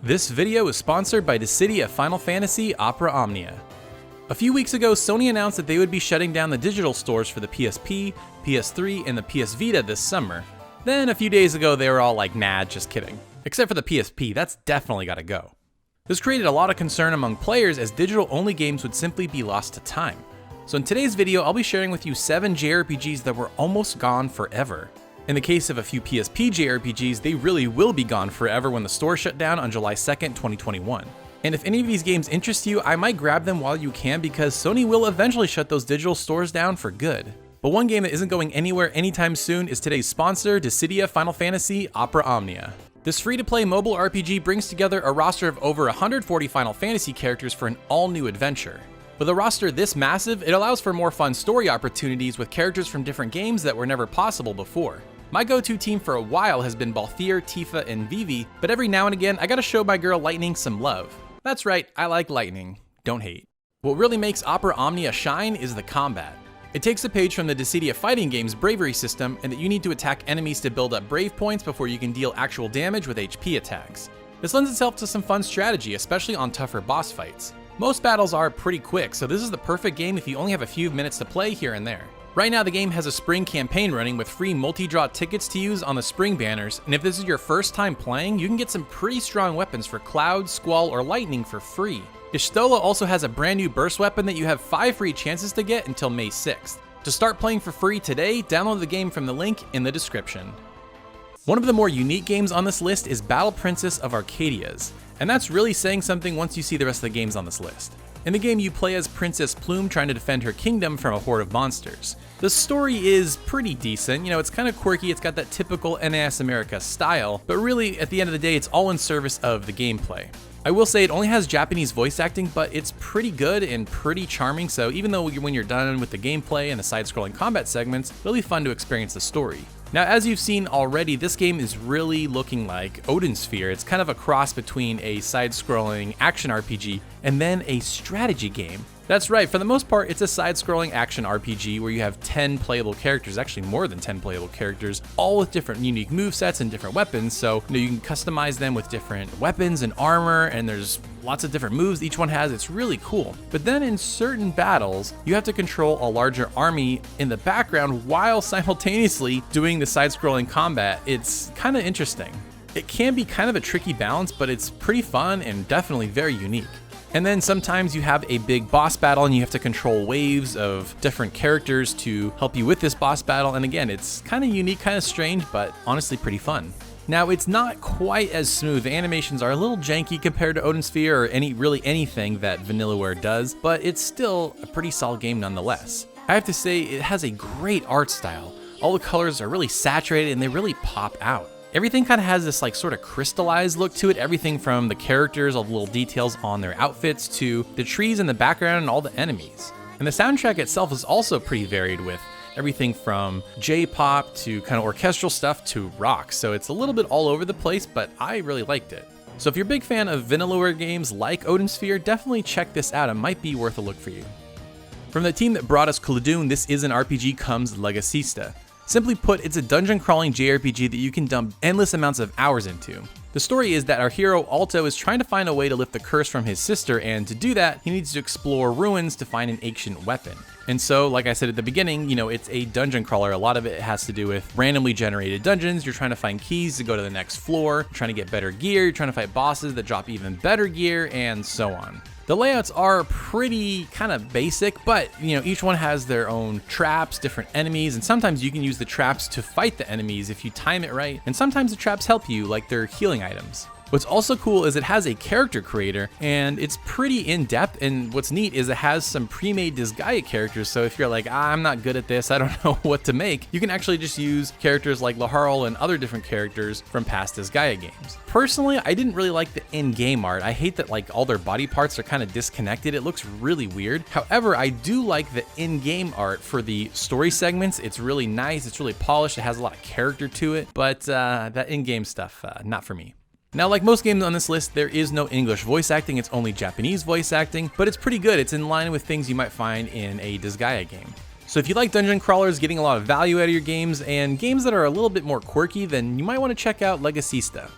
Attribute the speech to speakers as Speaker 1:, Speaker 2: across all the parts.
Speaker 1: This video is sponsored by the city of Final Fantasy Opera Omnia. A few weeks ago, Sony announced that they would be shutting down the digital stores for the PSP, PS3, and the PS Vita this summer. Then a few days ago, they were all like, nah, just kidding. Except for the PSP, that's definitely gotta go. This created a lot of concern among players as digital-only games would simply be lost to time. So in today's video, I'll be sharing with you 7 JRPGs that were almost gone forever. In the case of a few PSP JRPGs, they really will be gone forever when the store shut down on July 2nd, 2021. And if any of these games interest you, I might grab them while you can because Sony will eventually shut those digital stores down for good. But one game that isn't going anywhere anytime soon is today's sponsor, Dissidia Final Fantasy Opera Omnia. This free-to-play mobile RPG brings together a roster of over 140 Final Fantasy characters for an all-new adventure. With a roster this massive, it allows for more fun story opportunities with characters from different games that were never possible before. My go-to team for a while has been Balthier, Tifa, and Vivi, but every now and again, I gotta show my girl Lightning some love. That's right, I like Lightning. Don't hate. What really makes Opera Omnia shine is the combat. It takes a page from the Dissidia fighting game's bravery system, and that you need to attack enemies to build up brave points before you can deal actual damage with HP attacks. This lends itself to some fun strategy, especially on tougher boss fights. Most battles are pretty quick, so this is the perfect game if you only have a few minutes to play here and there. Right now, the game has a spring campaign running with free multi-draw tickets to use on the spring banners, and if this is your first time playing, you can get some pretty strong weapons for Cloud, Squall, or Lightning for free. Y'shtola also has a brand new burst weapon that you have 5 free chances to get until May 6th. To start playing for free today, download the game from the link in the description. One of the more unique games on this list is Battle Princess of Arcadia's, and that's really saying something once you see the rest of the games on this list. In the game, you play as Princess Plume trying to defend her kingdom from a horde of monsters. The story is pretty decent, it's kind of quirky, it's got that typical NAS America style, but really, at the end of the day, it's all in service of the gameplay. I will say it only has Japanese voice acting, but it's pretty good and pretty charming, so even though when you're done with the gameplay and the side-scrolling combat segments, really fun to experience the story. Now, as you've seen already, this game is really looking like Odin Sphere. It's kind of a cross between a side-scrolling action RPG and then a strategy game. That's right, for the most part, it's a side-scrolling action RPG where you have 10 playable characters, actually more than 10 playable characters, all with different unique movesets and different weapons, so you can customize them with different weapons and armor, and there's lots of different moves each one has. It's really cool. But then in certain battles, you have to control a larger army in the background while simultaneously doing the side-scrolling combat. It's kind of interesting. It can be kind of a tricky balance, but it's pretty fun and definitely very unique. And then sometimes you have a big boss battle and you have to control waves of different characters to help you with this boss battle. And again, it's kind of unique, kind of strange, but honestly pretty fun. Now, it's not quite as smooth. The animations are a little janky compared to Odin Sphere or really anything that Vanillaware does, but it's still a pretty solid game nonetheless. I have to say, it has a great art style. All the colors are really saturated and they really pop out. Everything kind of has this sort of crystallized look to it, everything from the characters, all the little details on their outfits, to the trees in the background and all the enemies. And the soundtrack itself is also pretty varied with everything from J-pop to kind of orchestral stuff to rock, so it's a little bit all over the place, but I really liked it. So if you're a big fan of Vanillaware games like Odin Sphere, definitely check this out, it might be worth a look for you. From the team that brought us Khuldoon, This Is an RPG comes Legacista. Simply put, it's a dungeon-crawling JRPG that you can dump endless amounts of hours into. The story is that our hero, Alto, is trying to find a way to lift the curse from his sister, and to do that, he needs to explore ruins to find an ancient weapon. And so, like I said at the beginning, it's a dungeon crawler. A lot of it has to do with randomly generated dungeons. You're trying to find keys to go to the next floor, you're trying to get better gear, you're trying to fight bosses that drop even better gear, and so on. The layouts are pretty kind of basic, but each one has their own traps, different enemies, and sometimes you can use the traps to fight the enemies if you time it right, and sometimes the traps help you, like they're healing items. What's also cool is it has a character creator, and it's pretty in-depth, and what's neat is it has some pre-made Disgaea characters, so if you're like, I'm not good at this, I don't know what to make, you can actually just use characters like Laharl and other different characters from past Disgaea games. Personally, I didn't really like the in-game art. I hate that all their body parts are kind of disconnected. It looks really weird. However, I do like the in-game art for the story segments. It's really nice, it's really polished, it has a lot of character to it, but that in-game stuff, not for me. Now, like most games on this list, there is no English voice acting, it's only Japanese voice acting, but it's pretty good. It's in line with things you might find in a Disgaea game. So if you like dungeon crawlers, getting a lot of value out of your games, and games that are a little bit more quirky, then you might want to check out Legacista.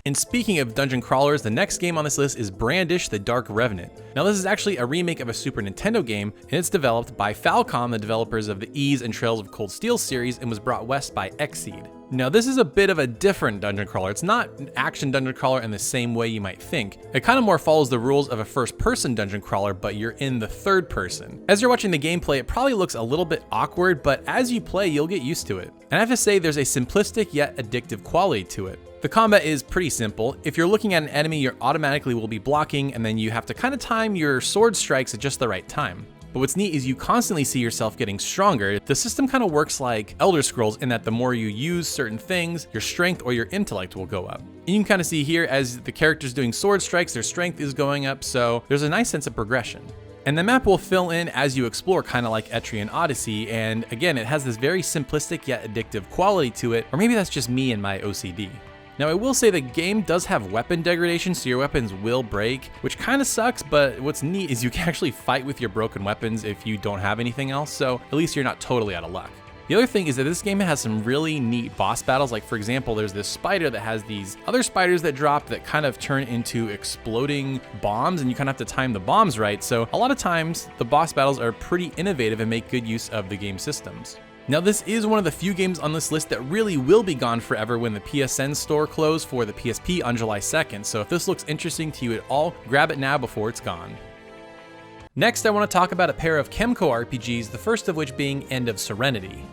Speaker 1: And speaking of dungeon crawlers, the next game on this list is Brandish: The Dark Revenant. Now this is actually a remake of a Super Nintendo game, and it's developed by Falcom, the developers of the Ys and Trails of Cold Steel series, and was brought west by Xseed. Now this is a bit of a different dungeon crawler. It's not an action dungeon crawler in the same way you might think. It kind of more follows the rules of a first-person dungeon crawler, but you're in the third person. As you're watching the gameplay, it probably looks a little bit awkward, but as you play, you'll get used to it. And I have to say, there's a simplistic yet addictive quality to it. The combat is pretty simple. If you're looking at an enemy, you automatically will be blocking, and then you have to kind of time your sword strikes at just the right time. But what's neat is you constantly see yourself getting stronger. The system kind of works like Elder Scrolls in that the more you use certain things, your strength or your intellect will go up. And you can kind of see here as the character's doing sword strikes, their strength is going up, so there's a nice sense of progression. And the map will fill in as you explore, kind of like Etrian Odyssey, and again, it has this very simplistic yet addictive quality to it, or maybe that's just me and my OCD. Now I will say the game does have weapon degradation, so your weapons will break, which kind of sucks, but what's neat is you can actually fight with your broken weapons if you don't have anything else, so at least you're not totally out of luck. The other thing is that this game has some really neat boss battles, like for example, there's this spider that has these other spiders that drop that kind of turn into exploding bombs, and you kind of have to time the bombs right, so a lot of times the boss battles are pretty innovative and make good use of the game systems. Now this is one of the few games on this list that really will be gone forever when the PSN store closed for the PSP on July 2nd, so if this looks interesting to you at all, grab it now before it's gone. Next, I want to talk about a pair of Chemco RPGs, the first of which being End of Serenity.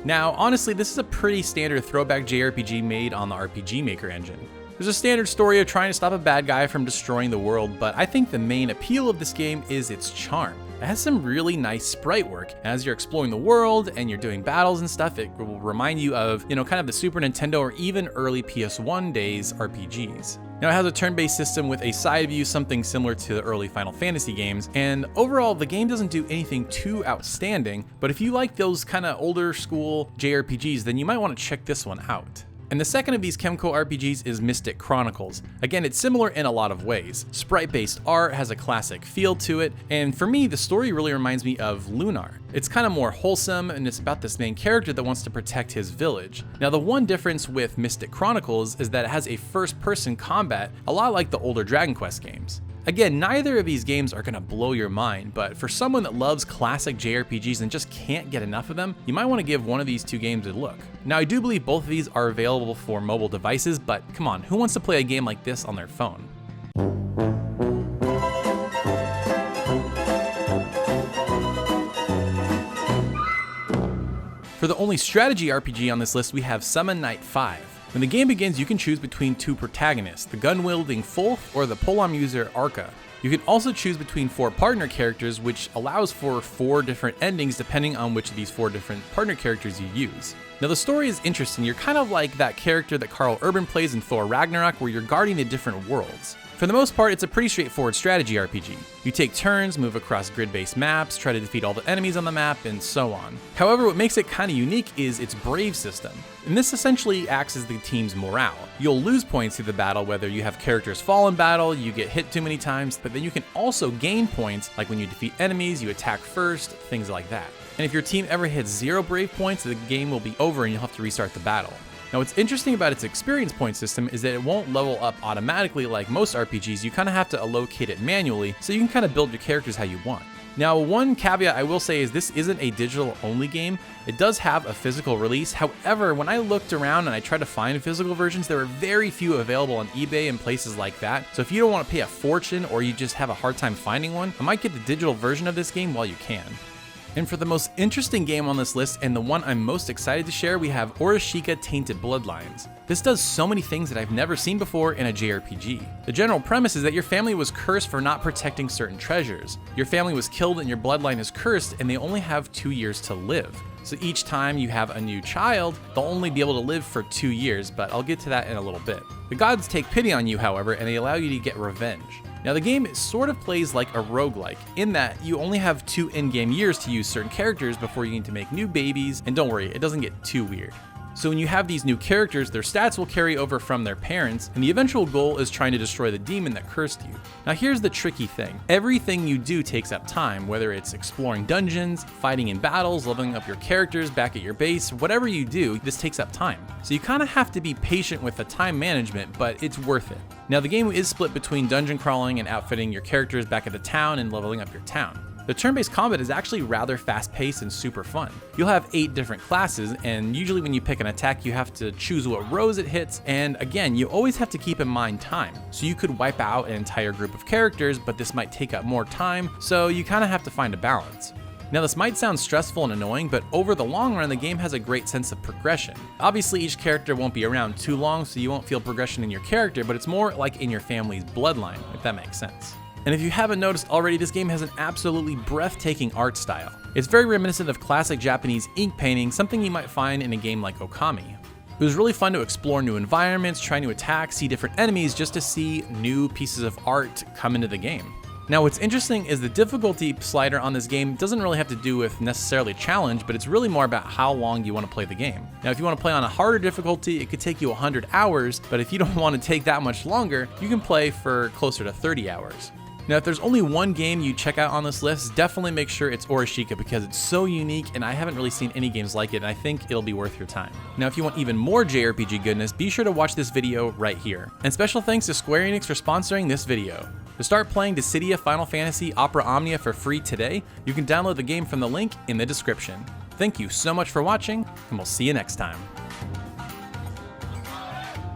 Speaker 1: Now, honestly, this is a pretty standard throwback JRPG made on the RPG Maker engine. There's a standard story of trying to stop a bad guy from destroying the world, but I think the main appeal of this game is its charm. It has some really nice sprite work. As you're exploring the world and you're doing battles and stuff, it will remind you of, kind of the Super Nintendo or even early PS1 days RPGs. Now it has a turn-based system with a side view, something similar to the early Final Fantasy games, and overall the game doesn't do anything too outstanding, but if you like those kind of older school JRPGs, then you might want to check this one out. And the second of these Chemco RPGs is Mystic Chronicles. Again, it's similar in a lot of ways. Sprite-based art has a classic feel to it, and for me, the story really reminds me of Lunar. It's kind of more wholesome, and it's about this main character that wants to protect his village. Now, the one difference with Mystic Chronicles is that it has a first-person combat, a lot like the older Dragon Quest games. Again, neither of these games are going to blow your mind, but for someone that loves classic JRPGs and just can't get enough of them, you might want to give one of these two games a look. Now, I do believe both of these are available for mobile devices, but come on, who wants to play a game like this on their phone? For the only strategy RPG on this list, we have Summon Night 5. When the game begins, you can choose between two protagonists, the gun-wielding Fulf or the pole-arm user Arca. You can also choose between 4 partner characters, which allows for 4 different endings depending on which of these 4 different partner characters you use. Now the story is interesting. You're kind of like that character that Karl Urban plays in Thor Ragnarok, where you're guarding the different worlds. For the most part, it's a pretty straightforward strategy RPG. You take turns, move across grid-based maps, try to defeat all the enemies on the map, and so on. However, what makes it kind of unique is its Brave system. And this essentially acts as the team's morale. You'll lose points through the battle, whether you have characters fall in battle, you get hit too many times, but then you can also gain points, like when you defeat enemies, you attack first, things like that. And if your team ever hits 0 Brave points, the game will be over and you'll have to restart the battle. Now what's interesting about its experience point system is that it won't level up automatically like most RPGs. You kind of have to allocate it manually, so you can kind of build your characters how you want. Now, one caveat I will say is this isn't a digital only game. It does have a physical release. However, when I looked around and I tried to find physical versions, there were very few available on eBay and places like that. So if you don't want to pay a fortune or you just have a hard time finding one, I might get the digital version of this game while you can. And for the most interesting game on this list, and the one I'm most excited to share, we have Orashika Tainted Bloodlines. This does so many things that I've never seen before in a JRPG. The general premise is that your family was cursed for not protecting certain treasures. Your family was killed and your bloodline is cursed, and they only have 2 years to live. So each time you have a new child, they'll only be able to live for 2 years, but I'll get to that in a little bit. The gods take pity on you, however, and they allow you to get revenge. Now the game sort of plays like a roguelike, in that you only have 2 in-game years to use certain characters before you need to make new babies, and don't worry, it doesn't get too weird. So when you have these new characters, their stats will carry over from their parents, and the eventual goal is trying to destroy the demon that cursed you. Now here's the tricky thing. Everything you do takes up time, whether it's exploring dungeons, fighting in battles, leveling up your characters back at your base, whatever you do, this takes up time. So you kind of have to be patient with the time management, but it's worth it. Now the game is split between dungeon crawling and outfitting your characters back at the town and leveling up your town. The turn-based combat is actually rather fast-paced and super fun. You'll have 8 different classes, and usually when you pick an attack you have to choose what rows it hits, and again, you always have to keep in mind time. So you could wipe out an entire group of characters, but this might take up more time, so you kind of have to find a balance. Now this might sound stressful and annoying, but over the long run the game has a great sense of progression. Obviously each character won't be around too long, so you won't feel progression in your character, but it's more like in your family's bloodline, if that makes sense. And if you haven't noticed already, this game has an absolutely breathtaking art style. It's very reminiscent of classic Japanese ink painting, something you might find in a game like Okami. It was really fun to explore new environments, try new attacks, see different enemies just to see new pieces of art come into the game. Now what's interesting is the difficulty slider on this game doesn't really have to do with necessarily challenge, but it's really more about how long you want to play the game. Now if you want to play on a harder difficulty, it could take you 100 hours, but if you don't want to take that much longer, you can play for closer to 30 hours. Now if there's only one game you check out on this list, definitely make sure it's Orashika because it's so unique and I haven't really seen any games like it, and I think it'll be worth your time. Now if you want even more JRPG goodness, be sure to watch this video right here. And special thanks to Square Enix for sponsoring this video. To start playing Dissidia Final Fantasy Opera Omnia for free today, you can download the game from the link in the description. Thank you so much for watching, and we'll see you next time.